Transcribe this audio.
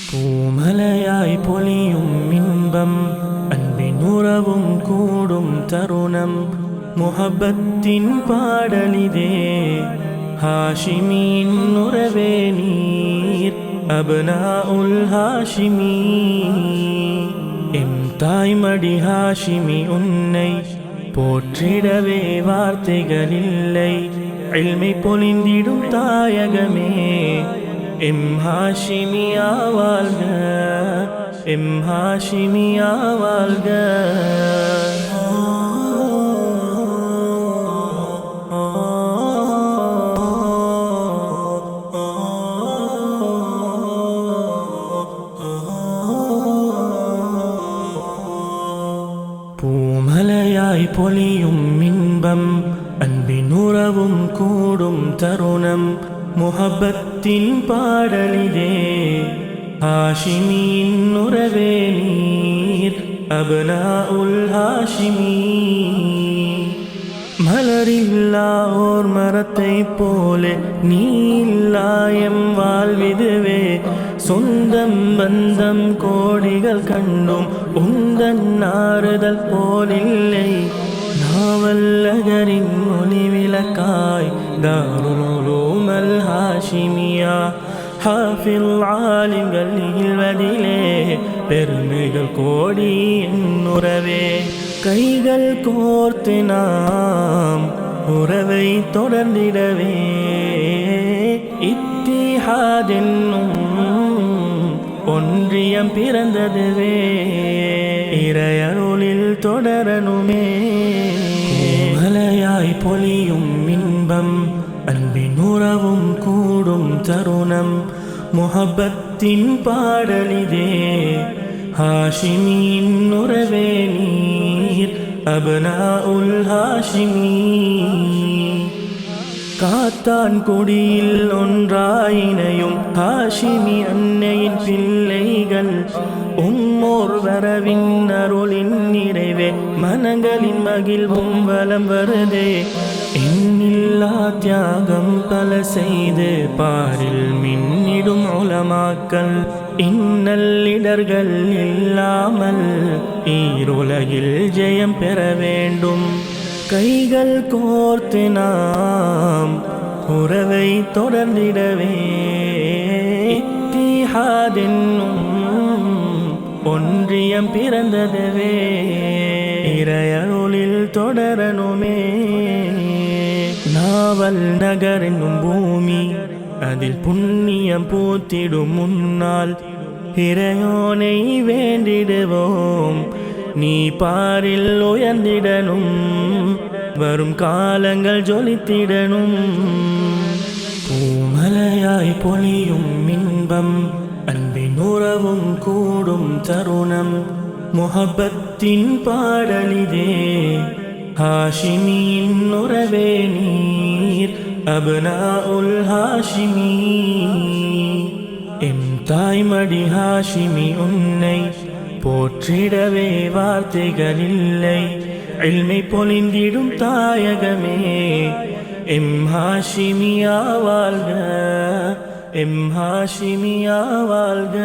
பூமலையாய் பொலியும் இன்பம் அன்பின் உறவும் கூடும் தருணம் முஹப்பத்தின் பாடலிதே ஹாஷிமின் உறவே நீர் அப்னாஉல் ஹாஷிமி எம் தாய்மடி ஹாஷிமி உன்னை போற்றிடவே வார்த்தைகளில்லை இல்மை பொலிந்திடும் தாயகமே எம் ஹாஷிமியா வாழ்க எம் ஹாஷிமியா வாழ்க பூமலையாய் பொலியும் இன்பம் அன்பின் உறவும் கூடும் தருணம் முஹப்பத்தின் பாடலிதே ஹாஷிமின் உறவே நீர் அப்னாஉல் ஹாஷிமி மலரில்லா ஓர் மரத்தை போலே நீ இல்லாயம் வாழ்விதுவே சொந்தம் பந்தம் கோடிகள் கண்டும் உந்தன் ஆறுதல் போலில்லை நாவல்லகரின் ஒளி விளக்காய் தாருல் உலூமல் ஹாஷிமியா ஹாஃபில் ஆலிம்கள் நிகழ்வதிலே பெருமைகள் கோடி என்னுறவே கைகள் கோர்த்து நாம் உறவை தொடர்ந்திடவே இத்திஹாத் என்னும் ஒன்றியம் பிறந்ததுவே இறையருளில் தொடரணுமே மலையாய் பொலியும் இன்பம் அன்பின் உறவும் கூடும் தருணம் முஹப்பத்தின் பாடலிதே ஹாஷிமின் உறவே நீர் அப்னாஉல் ஹாஷிமி காத்தான் கொடியில் ஒன்றாயினையும் ஹாஷிமி அன்னையின் பிள்ளைகள் உம்மோர் வரவின் அருளின் நிறைவே மனங்களின் மகிழ்வும் வலம் வருதே எண்ணில்லா தியாகம் பல செய்து பாரில் மின்னிடும் உலமாக்கள் இன்னல்லிடர்கள் இல்லாமல் ஈருலகில் ஜெயம் பெற வேண்டும் கைகள் கோர்த்து நாம் உறவை தொடர்ந்திடவே இத்திஹாத் என்னும் ஒன்றியம் பிறந்ததுவே இறையருளில் தொடரணுமே நாவல் நகர் என்னும் பூமி அதில் புண்ணியம் பூத்திடும் முன்னால் இறையோனை வேண்டிடுவோம் நீ பாரில் உயர்ந்திடனும் வரும் காலங்கள் ஜொலித்திடனும் பூமலையாய் பொலியும் இன்பம் அன்பின் உறவும் கூடும் தருணம் முஹப்பத்தின் பாடலிதே ஹாஷிமின் உறவே நீர் அப்னாஉல் ஹாஷிமி எம் தாய்மடி ஹாஷிமி உன்னை போற்றிடவே வார்த்தைகளில்லை இல்மை பொலிந்திடும் தாயகமே எம் ஹாஷிமியா வாழ்க எம் ஹாஷிமியா வாழ்க